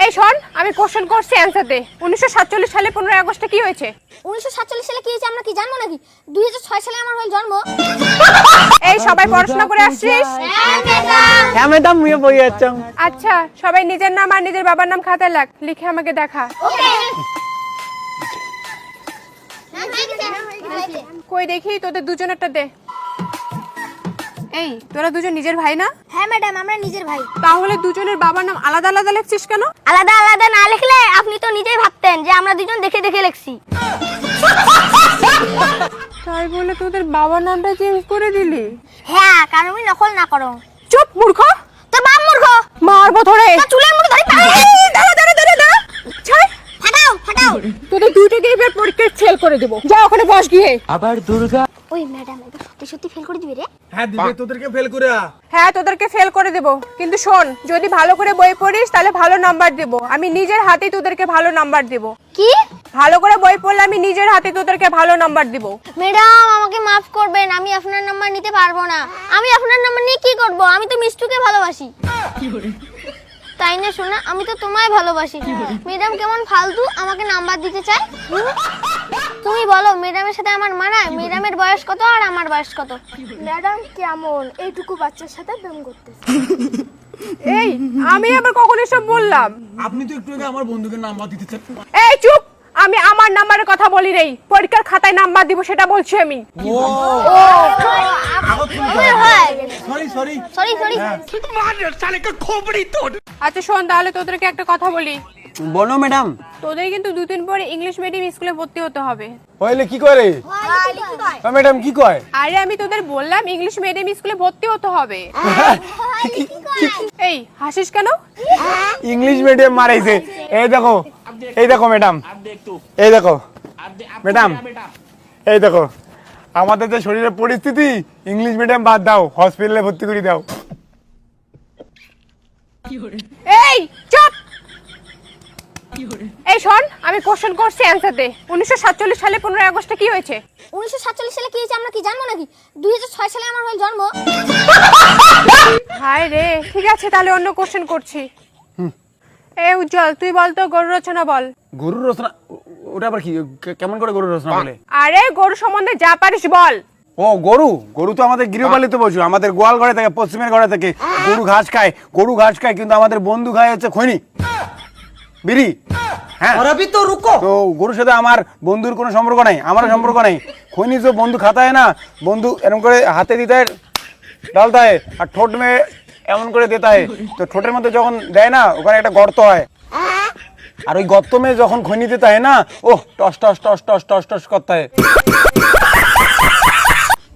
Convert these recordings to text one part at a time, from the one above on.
এই শোন, আমি কোশ্চেন করছি অ্যানসার দে। 1947 সালে 15 আগস্টে কি হয়েছে? 1947 সালে কি হয়েছে আমরা কি জানবো নাকি? 2006 সালে আমার হল জন্ম। এই সবাই পড়াশোনা করে আসছিস? হ্যাঁ ম্যাডাম, আমি বই আছাম। আচ্ছা, সবাই নিজের নাম আর নিজের বাবার নাম খাতায় লেখ, লিখে আমাকে দেখা। ওকে। কই দেখি তোদের দুজনেরটা দে। এই তোরা দুজন নিজের ভাই না? হ্যাঁ ম্যাডাম, আমরা নিজের ভাই। তাহলে দুজনের বাবার নাম আলাদা আলাদা লিখছিস কেন? আলাদা আলাদা না লিখলে আপনি তো নিজেই ভাবতেন যে আমরা দুজন দেখে দেখে লিখছি। তাই বলে তোদের বাবার নামটা চেঞ্জ করে দিলি? হ্যাঁ, কারণ আমি নকল না করো। চুপ মূর্খ! তো বাপ মূর্খ। মারবো ধরে। তা চুলের মুঠি ধরে দাঁড়া দাঁড়া দাঁড়া দাঁড়া। ছাড়। ফাটাও ফাটাও। তোদের দুইটাকে এবার পরীক্ষায় ফেল করে দেব। যা ওখানে বস গিয়ে। আবার দুর্গা। ওই ম্যাডাম এটা সত্যি সত্যি ফেল করে দিবে রে? হ্যাঁ দিবে, তোদেরকে ফেল করে। হ্যাঁ তোদেরকে ফেল করে দেব, কিন্তু শোন, যদি ভালো করে বই পড়িস তাহলে ভালো নাম্বার দেব। আমি নিজের হাতেই তোদেরকে ভালো নাম্বার দেব। কি? ভালো করে বই পড়লে আমি নিজের হাতে তোদেরকে ভালো নাম্বার দেব। ম্যাডাম আমাকে মাফ করবেন, আমি আপনার নাম্বার নিতে পারবো না। আমি আপনার নাম্বার নিয়ে কি করব? আমি তো মিষ্টুকে ভালোবাসি। তাই না শোনা, আমি তো তোমায় ভালোবাসি। ম্যাডাম কেমন ফালতু আমাকে নাম্বার দিতে চায়। তুমি বলো ম্যাডামের সাথে আমার মানায়? ম্যাডামের বয়স কত আর আমার বয়স কত? ম্যাডাম কেমন এইটুকু বাচ্চার সাথে প্রেম করতেছে? এই আমি আবার কখন এসব বললাম? আপনি তো একটু আগে আমার বন্ধুকে নাম্বার দিতে চান। এই চুপ! আমি আমার নাম্বারের কথা বলি নাই, পরীক্ষার খাতায় নাম্বার দিব সেটা বলছি আমি। Sorry sorry sorry sorry. আচ্ছা শোন, তাহলে তোদেরকে একটা কথা বলি। বলো ম্যাডাম। তোদের কিন্তু দুদিন পরে ইংলিশ মিডিয়াম স্কুলে ভর্তি হতে হবে। হইলে কি করে? ম্যাডাম কি কয়? আরে আমি তোদের বললাম ইংলিশ মিডিয়াম স্কুলে ভর্তি হতে হবে। এই হাসিস কেন? ইংলিশ মিডিয়াম মারাইছে। এই দেখো, এই দেখো ম্যাডাম, এই দেখো ম্যাডাম, এই দেখো আমাদের যে শরীরের পরিস্থিতি, ইংলিশ মিডিয়াম বাদ দাও, হসপিটালে ভর্তি করে দাও। এই চুপ! এই শোন, আমি কোশ্চেন করছি অ্যানসার দে। 1947 সালে 15 আগস্টে কি হয়েছে? 1947 সালে কি হয়েছে আমরা কি জানবো নাকি? 2006 সালে আমার হল জন্ম। হায় রে, ঠিক আছে তাহলে অন্য কোশ্চেন করছি। এই উজ্জ্বল, তুই বল তো গরু রচনা বল। গরুর রচনা? ওটা আবার কি? কেমন করে গরুর রচনা বলে? আরে গরু সম্বন্ধে যা পারিস বল। ও গরু, গরু তো আমাদের গৃহপালিত পশু। আমাদের গোয়াল ঘরে থাকে, পশ্চিমের ঘরে থাকে। গরু ঘাস খায়, গরু ঘাস খায়, কিন্তু আমাদের বন্ধু খায় হচ্ছে খৈনি, বিড়ি। হ্যাঁ, और अभी तो रुको। তো গরুর সাথে আমার বন্ধুর কোনো সম্পর্ক নাই, আমারও সম্পর্ক নাই। খৈনি তো বন্ধু খাতা হয় না, বন্ধু এরকম করে হাতে দিতে হয়, ডালতা হয়, আর ঠোঁট মেয়ে এমন করে দিতে হয়। তো ঠোঁটের মধ্যে যখন দেয় না, ওখানে একটা গর্ত হয়, আর ওই গর্ত মেয়ে যখন খৈনি দিতে হয় না, ও toss toss toss toss toss toss করতে হয়।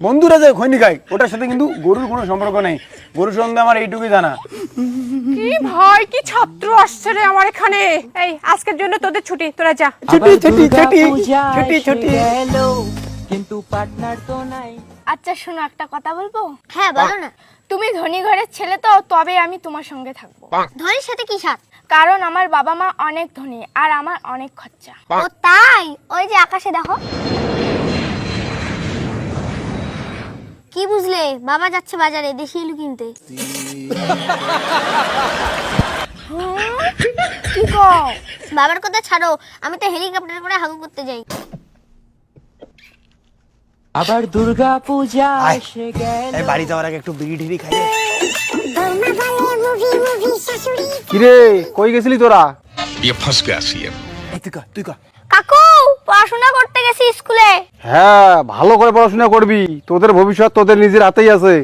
বন্ধুরা যে খৈনি খায়, ওটার সাথে কিন্তু গরুর কোনো সম্পর্ক নেই। গরুর সম্বন্ধে আমার এইটুকুই জানা। কি ভাই, কি ছাত্র আসছে রে আমার এখানে। এই আজকের জন্য তোদের ছুটি, তোরা যা। ছুটি ছুটি ছুটি ছুটি ছুটি। কিন্তু পার্টনার তো নাই। আচ্ছা শোনো, একটা কথা বলবো? হ্যাঁ বলো না। তুমি ধনী ঘরের ছেলে তো, তবে আমি তোমার সঙ্গে থাকবো। ধনীর সাথে কি সাথ? কারণ আমার বাবা মা অনেক ধনী আর আমার অনেক খরচা। ও তাই? ওই যে আকাশে দেখো। কি বুঝলে? বাবা যাচ্ছে বাজারে দেশি আলু কিনতে। কি কও? বাবার কথা ছাড়ো, আমি তো হেলিকপ্টার করে হাগু করতে যাই। আবার দুর্গা পূজা এসে গেল। এই বাড়ি যাওয়ার আগে একটু বিড়ি ঢিড়ি খাই। কিরে কই গেছিলি তোরা? ये फंस गया सीएम। এই তুই কর, তুই কর। কাকু পড়াশোনা করতে গেছি স্কুলে। হ্যাঁ, ভালো করে পড়াশোনা করবি, তোদের ভবিষ্যৎ তোদের নিজের হাতেই আছে।